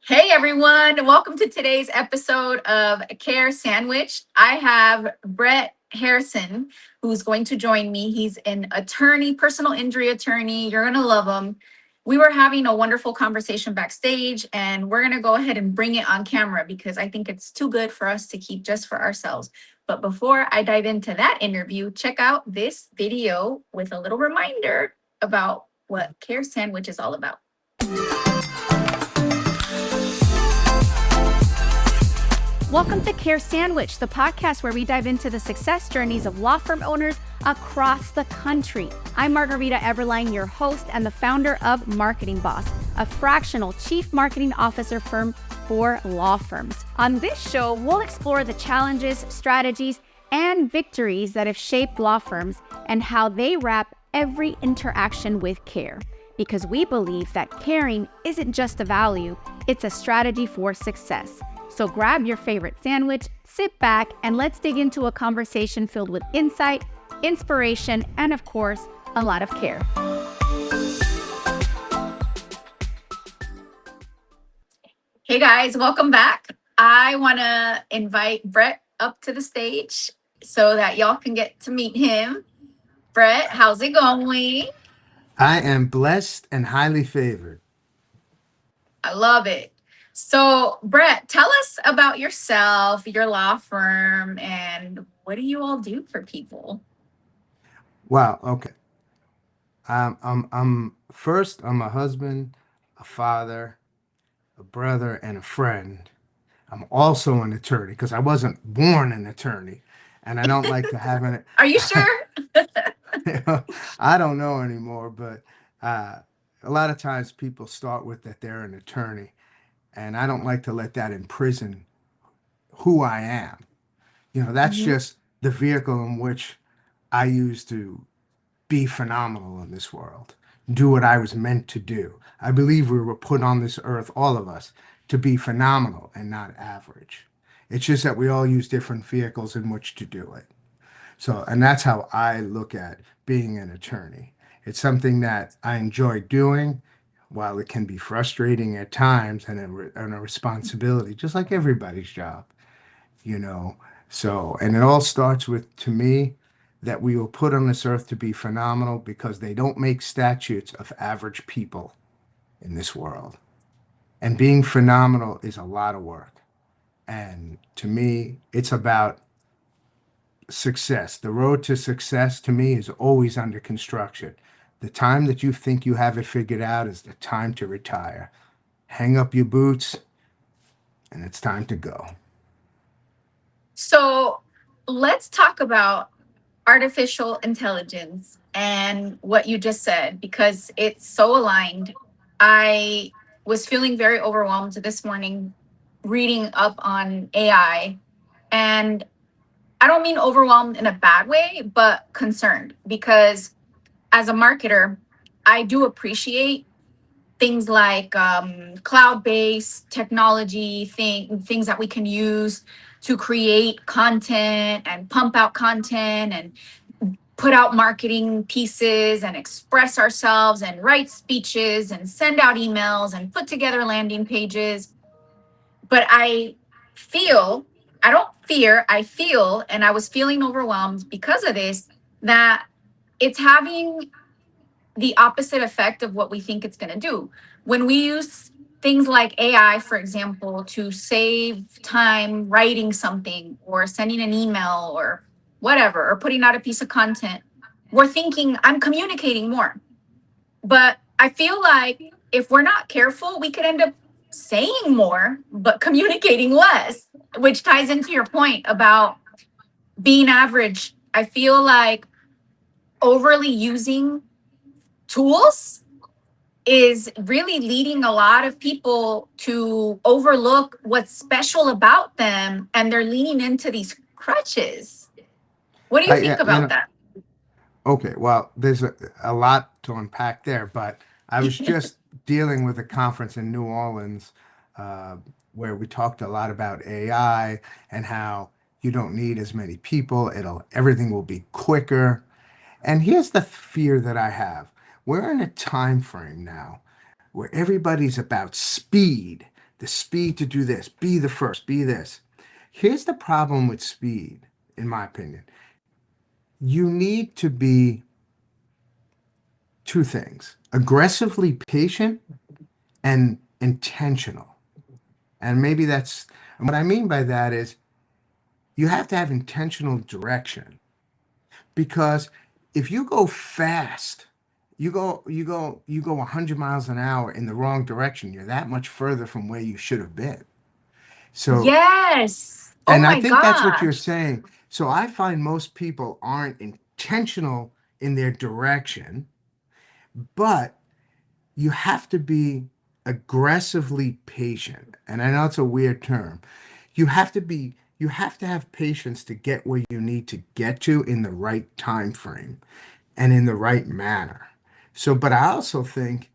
Hey everyone, welcome to today's episode of Care Sandwich. I have Brett Harrison who's going to join me. He's an attorney, personal injury attorney. You're going to love him. We were having a wonderful conversation backstage, and we're going to go ahead and bring it on camera because I think it's too good for us to keep just for ourselves. But before I dive into that interview, check out this video with a little reminder about what Care Sandwich is all about. Welcome to Care Sandwich, the podcast where we dive into the success journeys of law firm owners across the country. I'm Margarita Everline, your host and the founder of Marketing Boss, a fractional chief marketing officer firm for law firms. On this show, we'll explore the challenges, strategies, and victories that have shaped law firms and how they wrap every interaction with care. Because we believe that caring isn't just a value, it's a strategy for success. So grab your favorite sandwich, sit back, and let's dig into a conversation filled with insight, inspiration, and of course, a lot of care. Hey guys, welcome back. I want to invite Brett up to the stage so that y'all can get to meet him. Brett, how's it going? I am blessed and highly favored. I love it. So, Brett, tell us about yourself, your law firm, and what do you all do for people? Wow. Okay. I'm a husband, a father, a brother, and a friend. I'm also an attorney because I wasn't born an attorney, and I don't like to have an. Are you sure? I don't know anymore, but a lot of times people start with that they're an attorney, and I don't like to let that imprison who I am. That's Mhm. just the vehicle in which I use to be phenomenal in this world, do what I was meant to do. I believe we were put on this earth, all of us, to be phenomenal and not average. It's just that we all use different vehicles in which to do it. So, and that's how I look at being an attorney. It's something that I enjoy doing, while it can be frustrating at times and a responsibility, just like everybody's job, you know. So, and it all starts with, to me, that we were put on this earth to be phenomenal because they don't make statutes of average people in this world. And being phenomenal is a lot of work. And to me, it's about success. The road to success to me is always under construction. The time that you think you have it figured out is the time to retire. Hang up your boots, and it's time to go. So, let's talk about artificial intelligence and what you just said because it's so aligned. I was feeling very overwhelmed this morning reading up on AI, and I don't mean overwhelmed in a bad way, but concerned because as a marketer, I do appreciate things like cloud-based technology, things that we can use to create content and pump out content and put out marketing pieces and express ourselves and write speeches and send out emails and put together landing pages. But feel, I don't fear, I feel, and I was feeling overwhelmed because of this, that it's having the opposite effect of what we think it's going to do. When we use things like AI, for example, to save time writing something or sending an email or whatever, or putting out a piece of content, we're thinking, I'm communicating more. But I feel like if we're not careful, we could end up saying more, but communicating less, which ties into your point about being average. I feel like overly using tools is really leading a lot of people to overlook what's special about them, and they're leaning into these crutches. What do you I, think yeah, about that? okay, well, there's a lot to unpack there, but I was just dealing with a conference in New Orleans uh, where we talked a lot about AI and how you don't need as many people. Everything will be quicker. And here's the fear that I have. We're in a time frame now where everybody's about speed. the speed to do this, be the first, be this. Here's the problem with speed, in my opinion. You need to be two things: aggressively patient and intentional. And maybe that's, and what I mean by that is you have to have intentional direction, because if you go fast, you go 100 miles an hour in the wrong direction, you're that much further from where you should have been. So, Yes. Oh and I my think that's what you're gosh. saying. So I find most people aren't intentional in their direction, but you have to be aggressively patient. And I know it's a weird term. You have to have patience to get where you need to get to in the right time frame and in the right manner. So, but I also think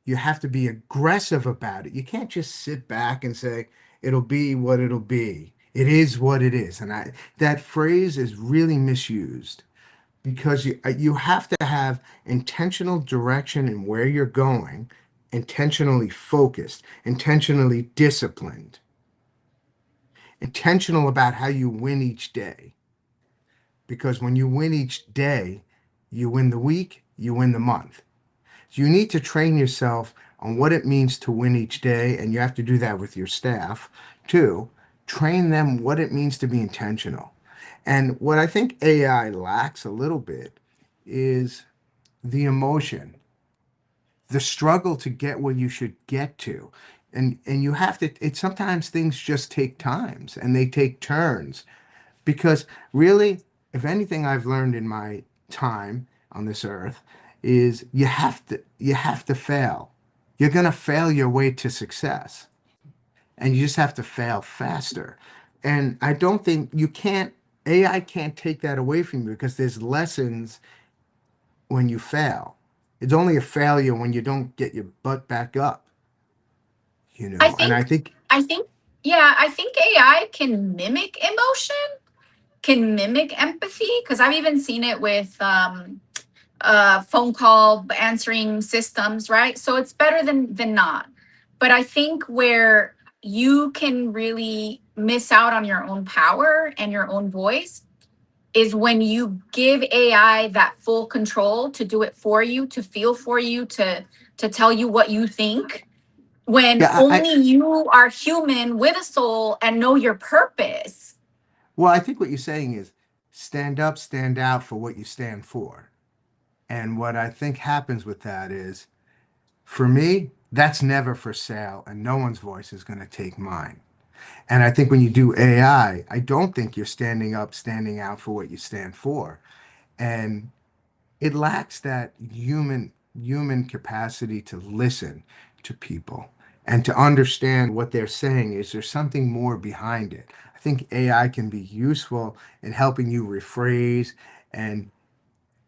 you have to be aggressive about it. You can't just sit back and say, it'll be what it'll be. It is what it is. And that phrase is really misused, because you have to have intentional direction in where you're going, intentionally focused, intentionally disciplined, intentional about how you win each day. Because when you win each day, you win the week, you win the month. So you need to train yourself on what it means to win each day, and you have to do that with your staff too. Train them what it means to be intentional. And what I think AI lacks a little bit is the emotion, the struggle to get where you should get to. And you have to, it sometimes things just take times and they take turns, because really, if anything I've learned in my time on this earth is you have to fail. You're going to fail your way to success, and you just have to fail faster. And I don't think you can't, AI can't take that away from you, because there's lessons when you fail. It's only a failure when you don't get your butt back up, I And I think, think, I think, yeah, I think AI can mimic emotion, can mimic empathy, because I've even seen it with phone call answering systems, right? So it's better than not. But I think where you can really miss out on your own power and your own voice is when you give AI that full control to do it for you, to feel for you, to tell you what you think, when yeah, only you are human with a soul and know your purpose. well, I think what you're saying is stand up, stand out for what you stand for. And what I think happens with that is, for me, that's never for sale, and no one's voice is going to take mine. And I think when you do AI, I don't think you're standing up, standing out for what you stand for. And it lacks that human capacity to listen to people and to understand what they're saying. Is there something more behind it? I think AI can be useful in helping you rephrase and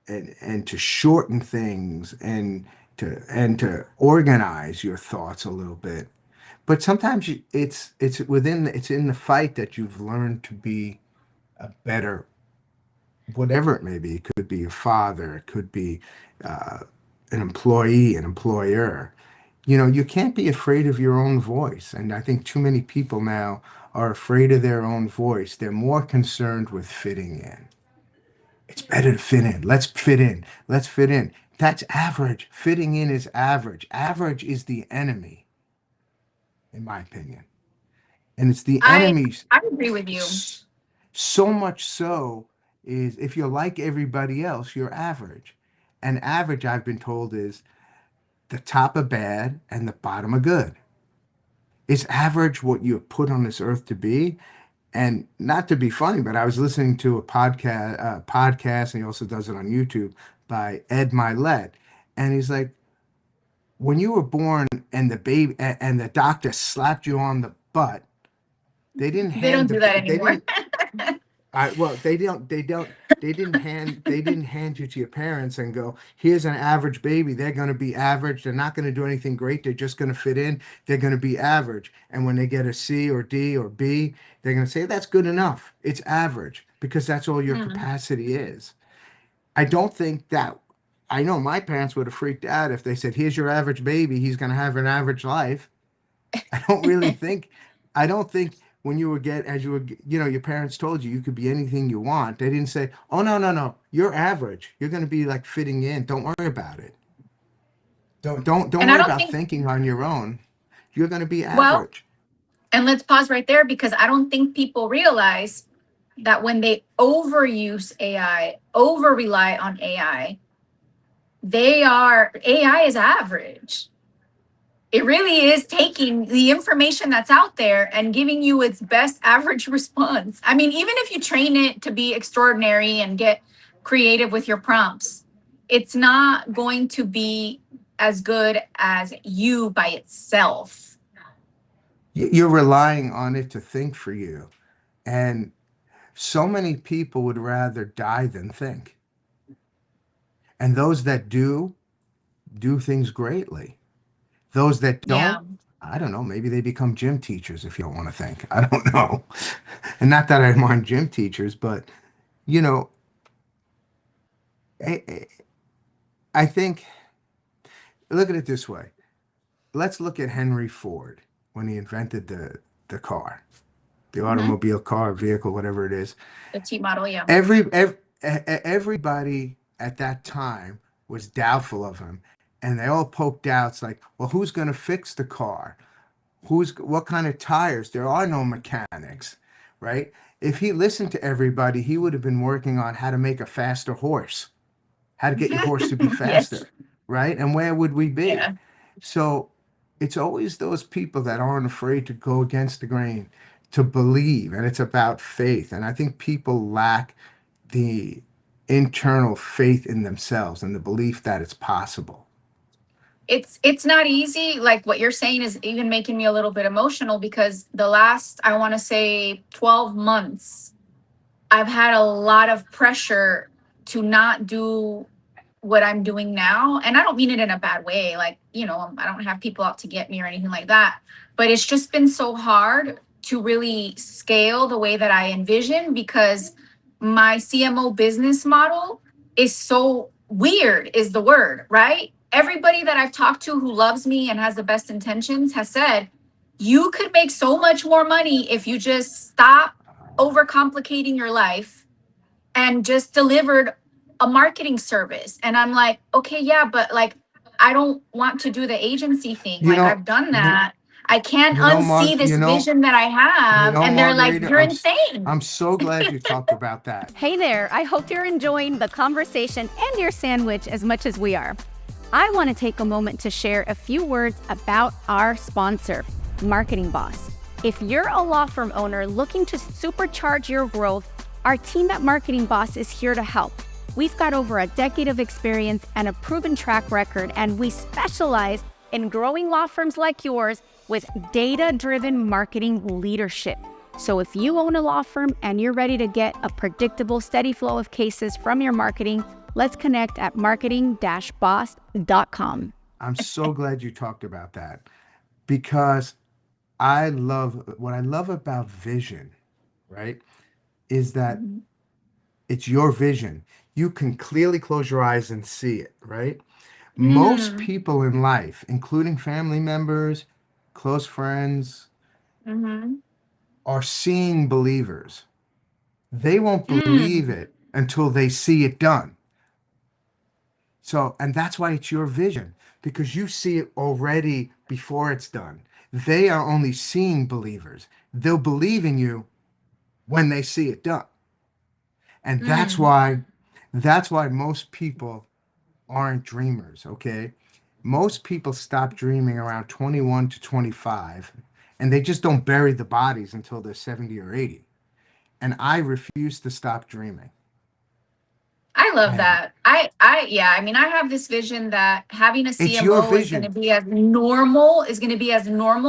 and to shorten things, and to organize your thoughts a little bit. But sometimes it's in the fight that you've learned to be a better, whatever it may be. It could be a father, it could be uh, an employee, an employer. You can't be afraid of your own voice. And I think too many people now are afraid of their own voice. They're more concerned with fitting in. It's better to fit in. Let's fit in. Let's fit in. That's average. Fitting in is average. Average is the enemy, in my opinion. And it's the I enemy, I agree with you. s- so much so, is if you're like everybody else, you're average. And average, I've been told, is the top of bad and the bottom of good. Is average what you're put on this earth to be? And not to be funny, but I was listening to a podcast, and he also does it on YouTube, by Ed Milet, and he's like, when you were born and the baby and the doctor slapped you on the butt, they didn't They don't hand do that they anymore. didn't well, they didn't hand you to your parents and go, here's an average baby. They're going to be average. They're not going to do anything great. They're just going to fit in. They're going to be average. And when they get a C or D or B, they're going to say, that's good enough. It's average, because that's all your Mm. capacity is. I don't think that, I know my parents would have freaked out if they said, here's your average baby. He's going to have an average life. I don't really think, I don't think when you were as you were, your parents told you could be anything you want. They didn't say, oh, no, no, no, you're average. You're going to be like fitting in. Don't worry about it. Don't And I worry don't about think, thinking on your own. You're going to be well, average. and let's pause right there because I don't think people realize that when they overuse AI, over rely on AI, AI is average. It really is taking the information that's out there and giving you its best average response. I mean, even if you train it to be extraordinary and get creative with your prompts, it's not going to be as good as you by itself. You're relying on it to think for you. And so many people would rather die than think. And those that do things greatly. Those that Yeah. don't, I don't know, maybe they become gym teachers if you don't want to think. I don't know. And not that I mind gym teachers, but you know, I, I think, look at it this way. Let's look at Henry Ford when he invented the car, the Hmm. automobile car, vehicle, whatever it is. The T model, yeah. Everybody at that time was doubtful of him, and they all poked doubts like, well, who's going to fix the car? What kind of tires? There are no mechanics, right? If he listened to everybody, he would have been working on how to make a faster horse, how to get your horse to be Yes. faster, right? And where would we be? Yeah. So it's always those people that aren't afraid to go against the grain, to believe, and it's about faith. And I think people lack the internal faith in themselves and the belief that it's possible. It's not easy. Like what you're saying is even making me a little bit emotional because the last, I want to say 12 months, I've had a lot of pressure to not do what I'm doing now. And I don't mean it in a bad way. Like, I don't have people out to get me or anything like that. But it's just been so hard to really scale the way that I envision because my CMO business model is so weird, is the word, right? Everybody that I've talked to who loves me and has the best intentions has said, you could make so much more money if you just stop overcomplicating your life and just delivered a marketing service. And I'm like, okay, yeah, but like, I don't want to do the agency thing. You Like, know, I've done you, that. I can't you know, unsee this vision that I have. And they're like, Margarita, you're insane. I'm so glad you talked about that. Hey there, I hope you're enjoying the conversation and your sandwich as much as we are. I want to take a moment to share a few words about our sponsor, Marketing Boss. If you're a law firm owner looking to supercharge your growth, our team at Marketing Boss is here to help. We've got over a decade of experience and a proven track record, and we specialize in growing law firms like yours with data-driven marketing leadership. So if you own a law firm and you're ready to get a predictable, steady flow of cases from your marketing, let's connect at marketing-boss.com. I'm so glad you talked about that because what I love about vision, right, is that Mhm. it's your vision. You can clearly close your eyes and see it, right? Most Mm. people in life, including family members, close friends, Mhm. are seeing believers. They won't believe Mm. it until they see it done. So, and that's why it's your vision, because you see it already before it's done. They are only seeing believers. They'll believe in you when they see it done. And Mm. that's why most people aren't dreamers, okay? Most people stop dreaming around 21 to 25, and they just don't bury the bodies until they're 70 or 80. And I refuse to stop dreaming. I love And that. Yeah, I mean, I have this vision that having a it's your CMO is going to vision. be as normal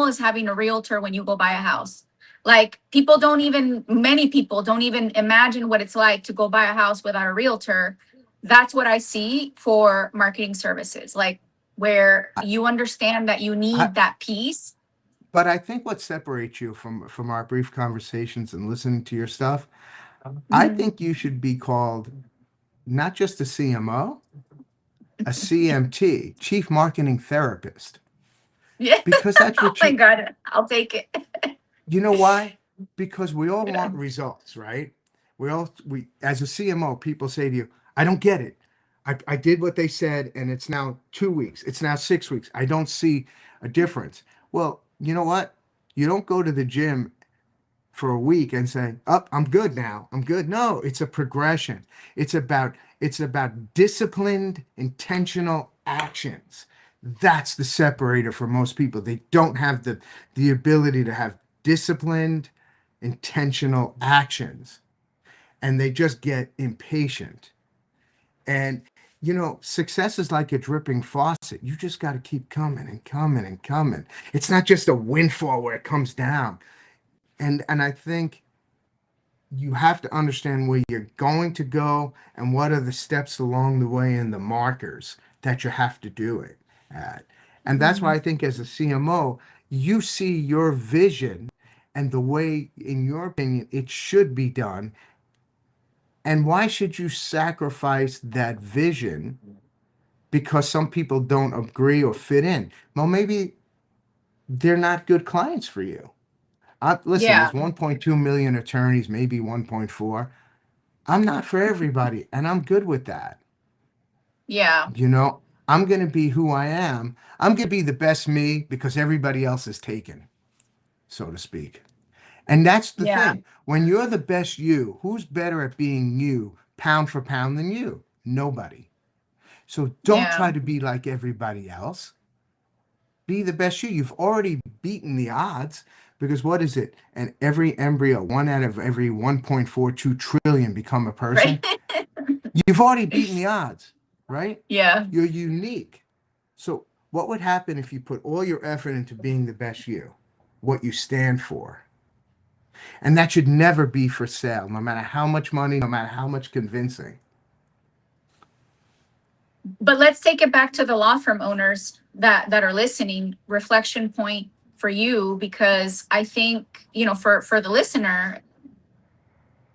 as having a realtor when you go buy a house. Like many people don't even imagine what it's like to go buy a house without a realtor. That's what I see for marketing services, like where I, you understand that you I, need that piece. but I think what separates you from our brief conversations and listening to your stuff, I Mhm. think you should be called not just a CMO, a CMT, Chief Marketing Therapist. Yeah. because that's Oh what my God. I'll take it. you know why? Because we all want results, right? We as a CMO, people say to you, I don't get it. I did what they said, and it's now 2 weeks. It's now 6 weeks. I don't see a difference. Well, you know what? You don't go to the gym for a week and say, "Oh, I'm good now. I'm good." No, it's a progression. It's about disciplined, intentional actions. That's the separator for most people. They don't have the ability to have disciplined, intentional actions, and they just get impatient. And success is like a dripping faucet. You just got to keep coming and coming and coming. It's not just a windfall where it comes down. And I think you have to understand where you're going to go and what are the steps along the way and the markers that you have to do it at. And that's why Mhm. I think as a CMO, you see your vision and the way, in your opinion, it should be done. And why should you sacrifice that vision because some people don't agree or fit in? Well, maybe they're not good clients for you. Listen, Yeah. there's 1.2 million attorneys, maybe 1.4. I'm not for everybody, and I'm good with that. Yeah. You know, I'm going to be who I am. I'm going to be the best me because everybody else is taken, so to speak. And that's the Yeah. thing. When you're the best you, who's better at being you, pound for pound, than you? Nobody. So don't Yeah. try to be like everybody else. Be the best you. You've already beaten the odds because what is it? And every embryo, one out of every 1.42 trillion become a Right. person. You've already beaten the odds, right? Yeah. You're unique. So, what would happen if you put all your effort into being the best you, what you stand for? And that should never be for sale, no matter how much money, no matter how much convincing. But let's take it back to the law firm owners that are listening. Reflection point for you, because I think, for the listener,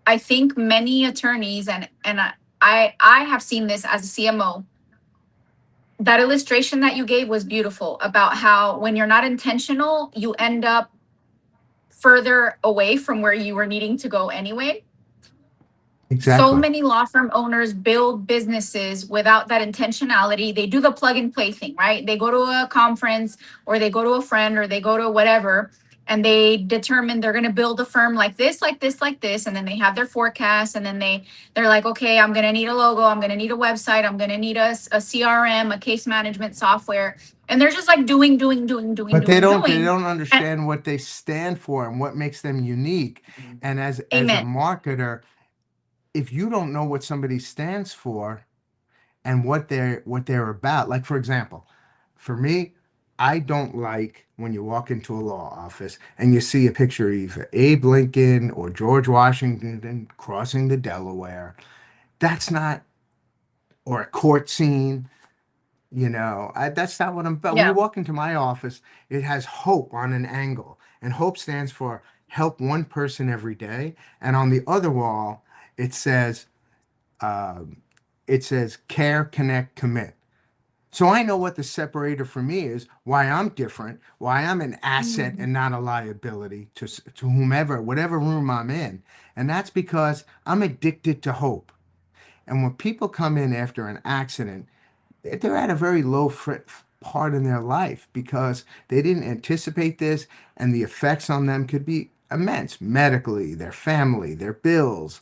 I think many attorneys, and I have seen this as a CMO. That illustration that you gave was beautiful about how when you're not intentional, you end up further away from where you were needing to go anyway. So Exactly. many law firm owners build businesses without that intentionality. They do the plug and play thing, right? They go to a conference or they go to a friend or they go to whatever, and they determine they're going to build a firm like this, like this, like this. And then they have their forecast, and then they're like, okay, I'm going to need a logo. I'm going to need a website. I'm going to need a CRM, a case management software. And they're just like doing, doing, doing, doing, But they doing, don't they doing. don't And, understand what they stand for and what makes them unique. And as a amen. marketer, if you don't know what somebody stands for and what they're about, like for example, for me, I don't like when you walk into a law office and you see a picture of either Abe Lincoln or George Washington crossing the Delaware. That's not, or a court scene. That's not what I'm about. When you Yeah. walk into my office, it has hope on an angle, and hope stands for help one person every day. And on the other wall, it says, um, care, connect, commit. So I know what the separator for me is, why I'm different, why I'm an asset Mhm. and not a liability to whomever, whatever room I'm in. And that's because I'm addicted to hope. And when people come in after an accident, they're at a very low part in their life because they didn't anticipate this, and the effects on them could be immense medically, their family, their bills.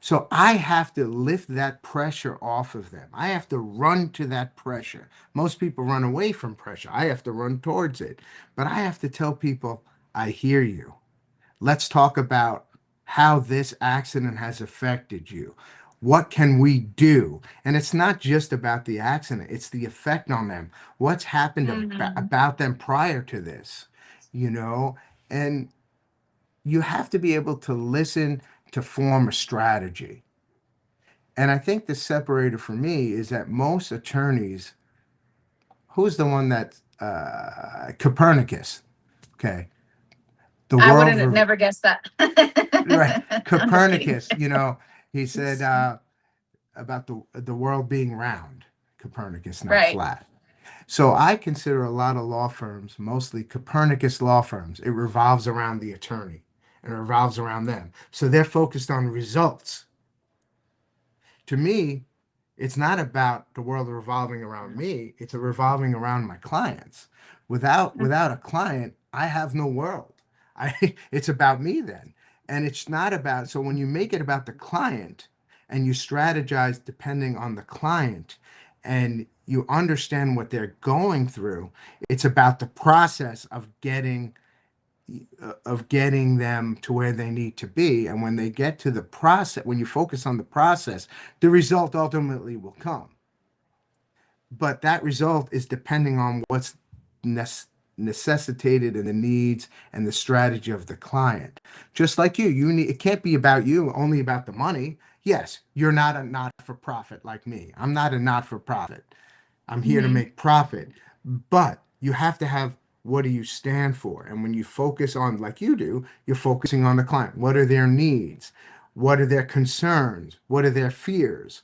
So I have to lift that pressure off of them. I have to run to that pressure. Most people run away from pressure. I have to run towards it. But I have to tell people, I hear you. Let's talk about how this accident has affected you. What can we do? And it's not just about the accident, it's the effect on them. What's happened Mhm. about them prior to this, you know? And you have to be able to listen to form a strategy. And I think the separator for me is that most attorneys, who's the one that, Copernicus, okay, the I would world, have never guessed that. right, I'm just kidding. Copernicus, he said about the world being round, Copernicus, not Right. flat. So I consider a lot of law firms, mostly Copernicus law firms, it revolves around the attorney and it revolves around them. So they're focused on results. To me, it's not about the world revolving around me, it's a revolving around my clients. Without a client, I have no world. It's about me then. And it's not about, so when you make it about the client and you strategize depending on the client and you understand what they're going through, it's about the process of getting them to where they need to be. And when they get to the process, when you focus on the process, the result ultimately will come. But that result is depending on what's necessitated in the needs and the strategy of the client. Just like you need, it can't be about you, only about the money. Yes, you're not a not-for-profit like me. I'm not a not-for-profit. I'm here to make profit. But you have to have, what do you stand for? And when you focus on, like you do, you're focusing on the client. What are their needs? What are their concerns? What are their fears?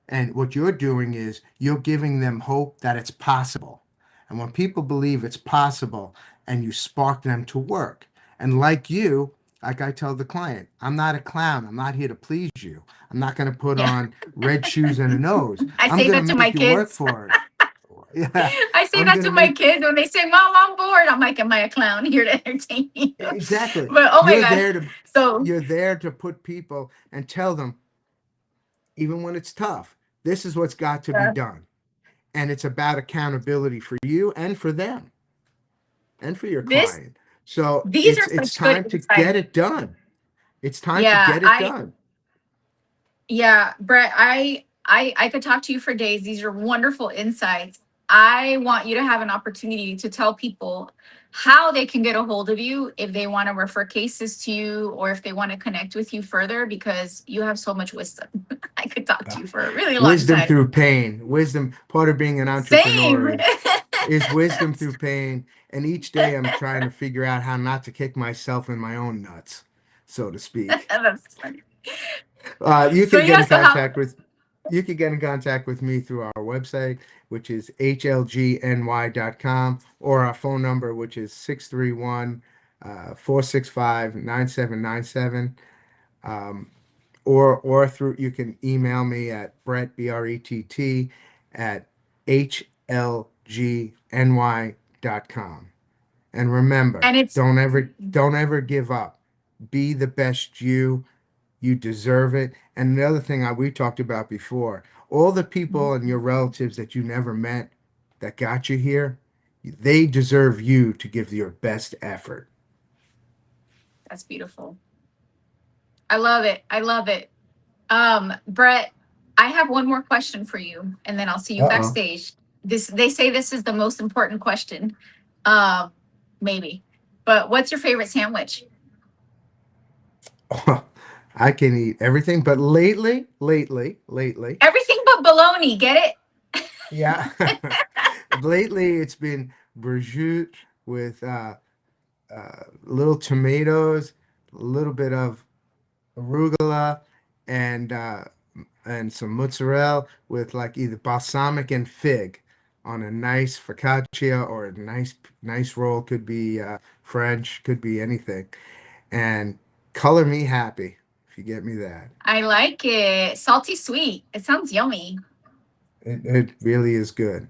And what you're doing is you're giving them hope that it's possible. And when people believe it's possible and you spark them to work, and like you, like I tell the client, I'm not a clown. I'm not here to please you. I'm not going to put on red shoes and a nose. I I'm say going that to to my make you work kids. for it. Yeah, I say I'm that gonna to my make kids when they say, "Mom, I'm bored." I'm like, "Am I a clown here to entertain you?" exactly. But oh my You're gosh. there to So you're there to put people and tell them, even when it's tough, this is what's got to be uh, done. And it's about accountability for you and for them and for your this client. So these it's are it's such good time to insights. get it done. It's time to Yeah, get it done. Brett, I could talk to you for days. These are wonderful insights. I want you to have an opportunity to tell people how they can get a hold of you if they want to refer cases to you or if they want to connect with you further because you have so much wisdom. I could talk to you for a really long Wisdom time. through pain. Wisdom, part of being an Same. entrepreneur is wisdom through pain. And each day I'm trying to figure out how not to kick myself in my own nuts, so to speak. That's funny. You So can get yeah, in so how contact with you can get in contact with me through our website, which is hlgny.com, or our phone number, which is 631 465 9797. Or through, you can email me at Brett, BRETT, at hlgny.com. And remember, and it's don't ever give up. Be the best you. You deserve it. And the other thing we talked about before, all the people and your relatives that you never met that got you here, they deserve you to give your best effort. that's beautiful. I love it. I love it. Brett, I have one more question for you, and then I'll see you Uh-oh. backstage. They say this is the most important question. Um, Maybe. But what's your favorite sandwich? I can eat everything, but lately, Everything but bologna, get it? yeah, lately it's been prosciutto with little tomatoes, a little bit of arugula, and some mozzarella with like either balsamic and fig on a nice focaccia or a nice roll. Could be French, could be anything, and color me happy if you get me that. I like it. Salty sweet. It sounds yummy. It really is good.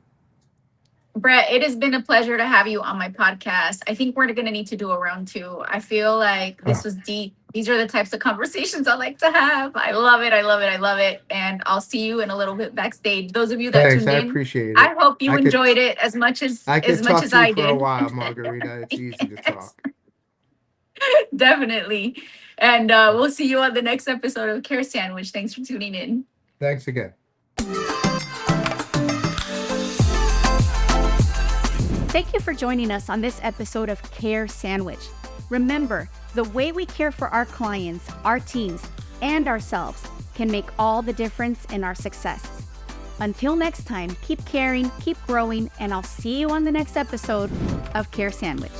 Brett, it has been a pleasure to have you on my podcast. I think we're going to need to do a round two. I feel like this Oh, was deep. These are the types of conversations I like to have. I love it. I love it. I love it. And I'll see you in a little bit backstage. Those of you that thanks, tuned I in, appreciate I it. hope you I could enjoyed it as much I could talk as to you I for a did. while, Margarita. It's easy to Yes, talk. definitely. And we'll see you on the next episode of Care Sandwich. Thanks for tuning in. Thanks again. Thank you for joining us on this episode of Care Sandwich. Remember, the way we care for our clients, our teams, and ourselves can make all the difference in our success. Until next time, keep caring, keep growing, and I'll see you on the next episode of Care Sandwich.